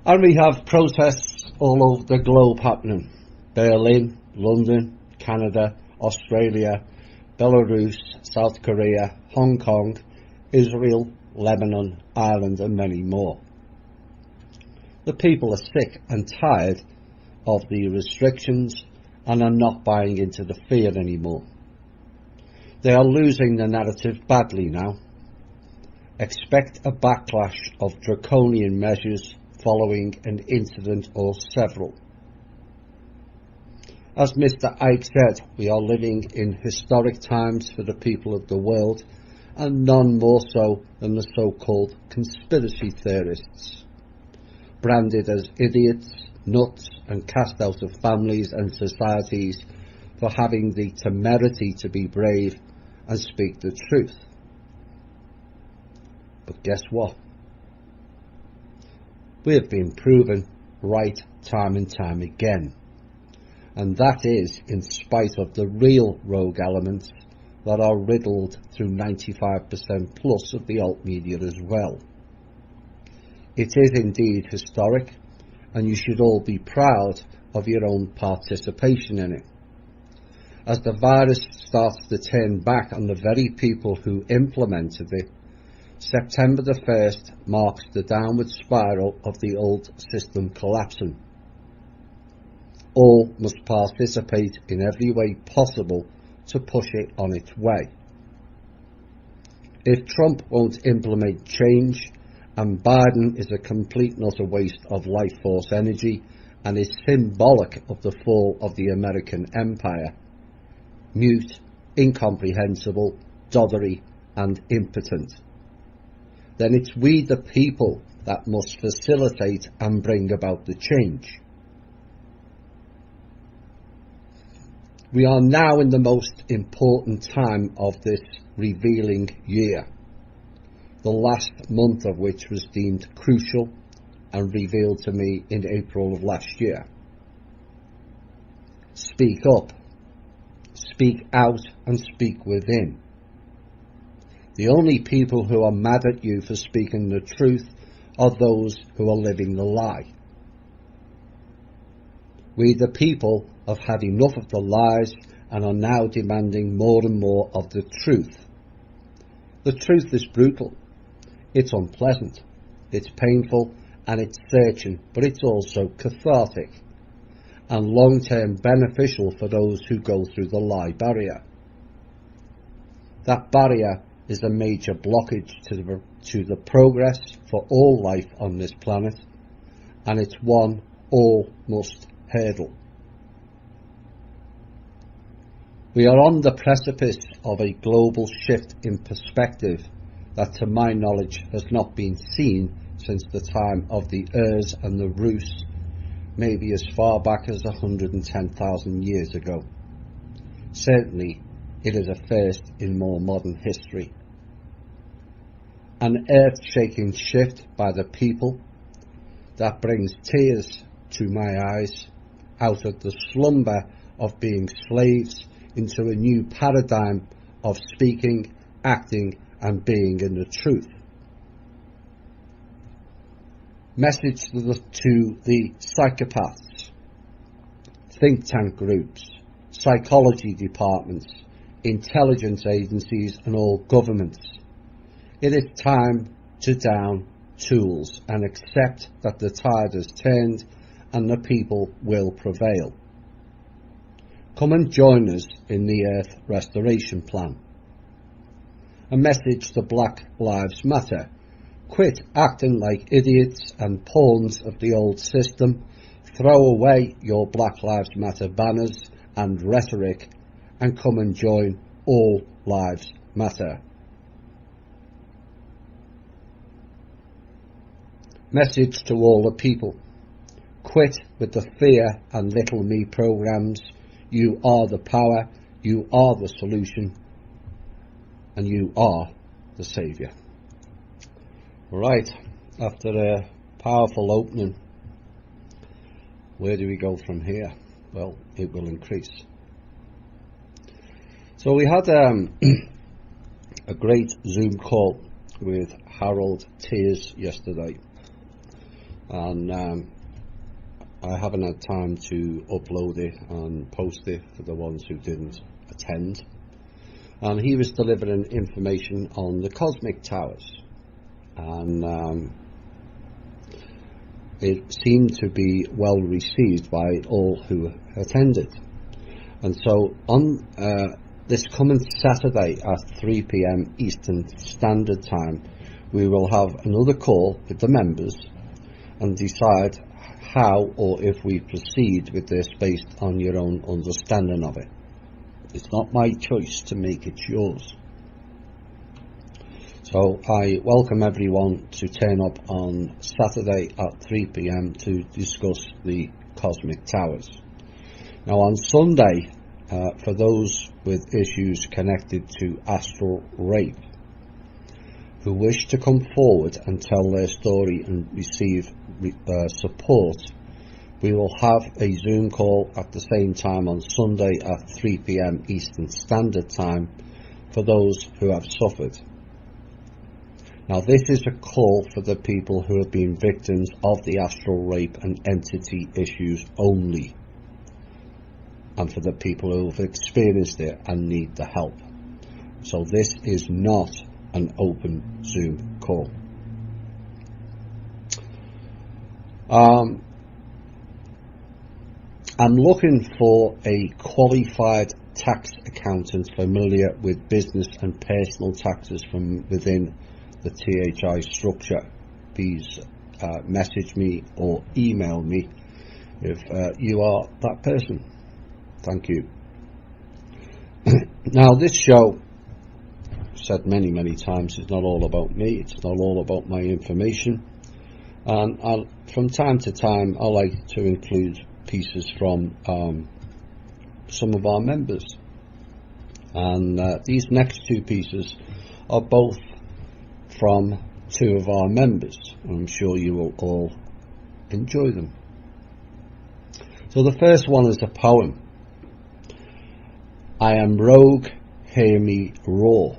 And we have protests all over the globe happening. Berlin, London, Canada, Australia, Belarus, South Korea, Hong Kong, Israel, Lebanon, Ireland and many more. The people are sick and tired of the restrictions and are not buying into the fear anymore. They are losing the narrative badly now. Expect a backlash of draconian measures following an incident or several. As Mr. Ike said, we are living in historic times for the people of the world, and none more so than the so-called conspiracy theorists, branded as idiots, nuts and cast out of families and societies for having the temerity to be brave and speak the truth. But guess what? We have been proven right time and time again, and that is in spite of the real rogue elements that are riddled through 95% plus of the alt media as well. It is indeed historic, and you should all be proud of your own participation in it. As the virus starts to turn back on the very people who implemented it, September the 1st marks the downward spiral of the old system collapsing. All must participate in every way possible to push it on its way. If Trump won't implement change, and Biden is a complete and utter waste of life force energy and is symbolic of the fall of the American empire, mute, incomprehensible, doddery and impotent, then it's we the people that must facilitate and bring about the change. We are now in the most important time of this revealing year, the last month of which was deemed crucial and revealed to me in April of last year. Speak up, speak out and speak within. The only people who are mad at you for speaking the truth are those who are living the lie. We the people have had enough of the lies and are now demanding more and more of the truth. The truth is brutal, it's unpleasant, it's painful and it's searching, but it's also cathartic and long-term beneficial for those who go through the lie barrier. That barrier is a major blockage to the progress for all life on this planet, and it's one all must hurdle. We are on the precipice of a global shift in perspective that, to my knowledge, has not been seen since the time of the Urs and the Rus, maybe as far back as 110,000 years ago. Certainly, it is a first in more modern history. An earth-shaking shift by the people that brings tears to my eyes out of the slumber of being slaves into a new paradigm of speaking, acting and being in the truth. Message to the psychopaths, think tank groups, psychology departments, intelligence agencies and all governments. It is time to down tools and accept that the tide has turned and the people will prevail. Come and join us in the Earth Restoration Plan. A message to Black Lives Matter. Quit acting like idiots and pawns of the old system. Throw away your Black Lives Matter banners and rhetoric and come and join All Lives Matter. Message to all the people. Quit with the fear and little me programs. You are the power, you are the solution, and you are the saviour. Right, after a powerful opening, where do we go from here? Well, it will increase. So we had a great Zoom call with Harold Tears yesterday. and I haven't had time to upload it and post it for the ones who didn't attend. And he was delivering information on the cosmic towers, and it seemed to be well received by all who attended. And so on this coming Saturday at 3 p.m. Eastern Standard Time, we will have another call with the members and decide how or if we proceed with this based on your own understanding of it. It's not my choice to make it yours. So I welcome everyone to turn up on Saturday at 3 p.m. to discuss the cosmic towers. Now on Sunday, for those with issues connected to astral rape who wish to come forward and tell their story and receive support, we will have a Zoom call at the same time on Sunday at 3 p.m. Eastern Standard Time for those who have suffered. Now this is a call for the people who have been victims of the astral rape and entity issues only, and for the people who have experienced it and need the help. So this is not an open Zoom call. I'm looking for a qualified tax accountant familiar with business and personal taxes from within the THI structure. Please message me or email me if you are that person. Thank you. Now this show, I've said many times, is not all about me. It's not all about my information, and from time to time I like to include pieces from some of our members, and these next two pieces are both from two of our members. I'm sure you will all enjoy them. So the first one is a poem. I am rogue, hear me roar,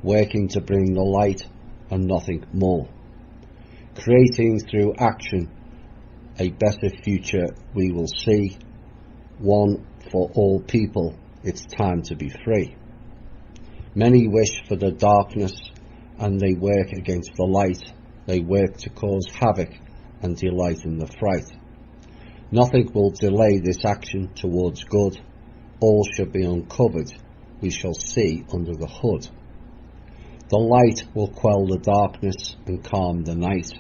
working to bring the light and nothing more, creating through action a better future we will see, one for all people. It's time to be free. Many wish for the darkness and they work against the light. They work to cause havoc and delight in the fright. Nothing will delay this action towards good. All shall be uncovered. We shall see under the hood. The light will quell the darkness and calm the night.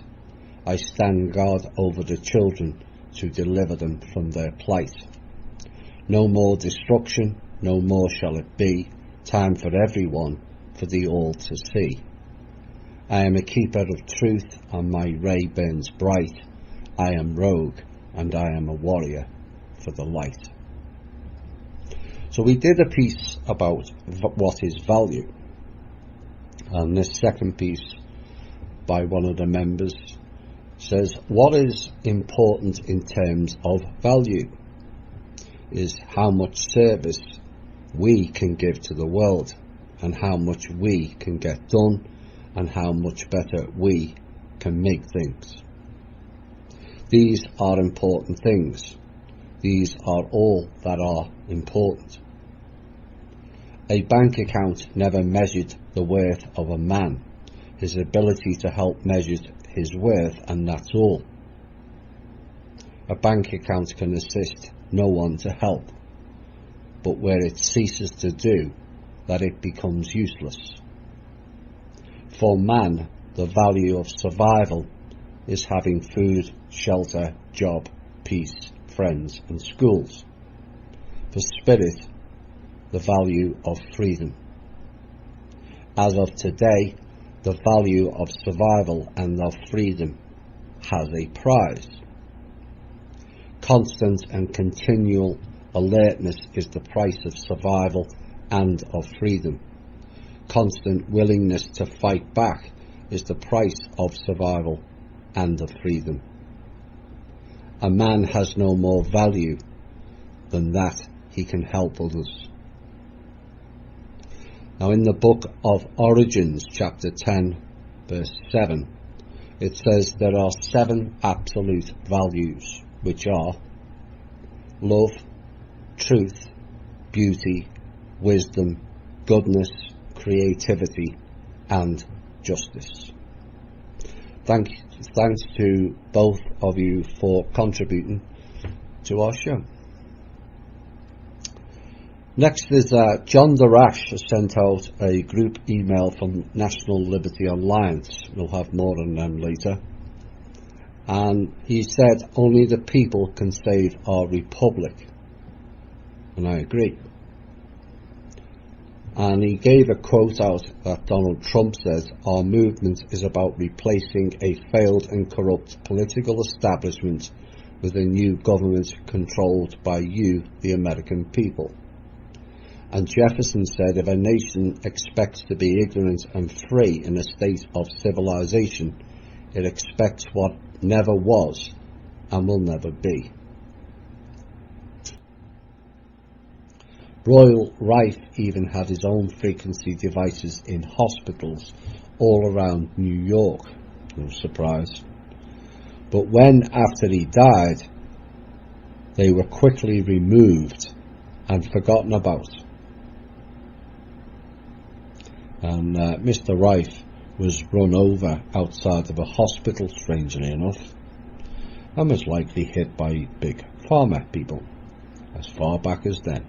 I stand guard over the children to deliver them from their plight. No more destruction, no more shall it be. Time for everyone, for the all to see. I am a keeper of truth, and my ray burns bright. I am rogue, and I am a warrior for the light. So we did a piece about what is value, and this second piece by one of the members says what is important in terms of value is how much service we can give to the world, and how much we can get done, and how much better we can make things. These are important things. These are all that are important. A bank account never measured the worth of a man, his ability to help measured his worth, and that's all. A bank account can assist no one to help, but where it ceases to do, that it becomes useless. For man, the value of survival is having food, shelter, job, peace, friends and schools. For spirit, the value of freedom. As of today, the value of survival and of freedom has a price. Constant and continual alertness is the price of survival and of freedom. Constant willingness to fight back is the price of survival and of freedom. A man has no more value than that he can help others. Now in the book of Origins, chapter 10, verse 7, it says there are 7 absolute values, which are love, truth, beauty, wisdom, goodness, creativity, and justice. Thanks to both of you for contributing to our show. Next is John Darash has sent out a group email from National Liberty Alliance. We'll have more on them later. And he said only the people can save our republic. And I agree. And he gave a quote out that Donald Trump says, "Our movement is about replacing a failed and corrupt political establishment with a new government controlled by you, the American people." And Jefferson said, if a nation expects to be ignorant and free in a state of civilization, it expects what never was and will never be. Royal Rife even had his own frequency devices in hospitals all around New York. No surprise. But when, after he died, they were quickly removed and forgotten about. And Mr. Rife was run over outside of a hospital, strangely enough, and was likely hit by big pharma people, as far back as then.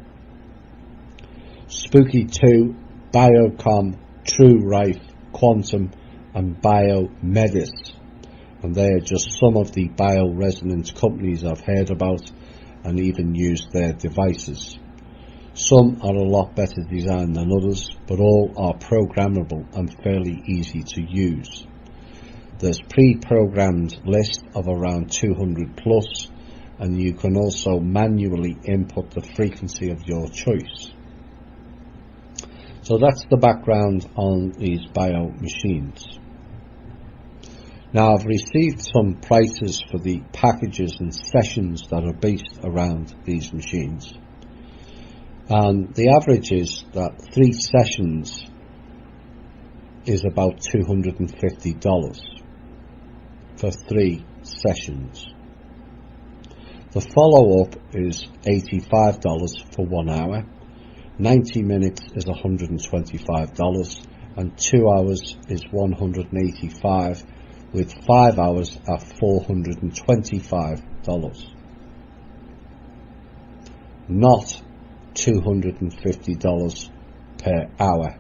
Spooky 2, Biocom, True Rife, Quantum, and Biomedis. And they are just some of the bioresonance companies I've heard about and even used their devices. Some are a lot better designed than others, but all are programmable and fairly easy to use. There's pre-programmed list of around 200 plus, and you can also manually input the frequency of your choice. So that's the background on these bio machines. Now I've received some prices for the packages and sessions that are based around these machines. And the average is that 3 sessions is about $250 for 3 sessions. The follow-up is $85 for 1 hour, 90 minutes is $125, and 2 hours is $185, with 5 hours at $425. Not $250 per hour.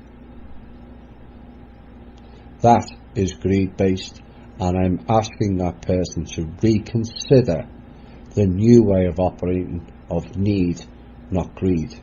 That is greed-based, and I'm asking that person to reconsider the new way of operating of need, not greed.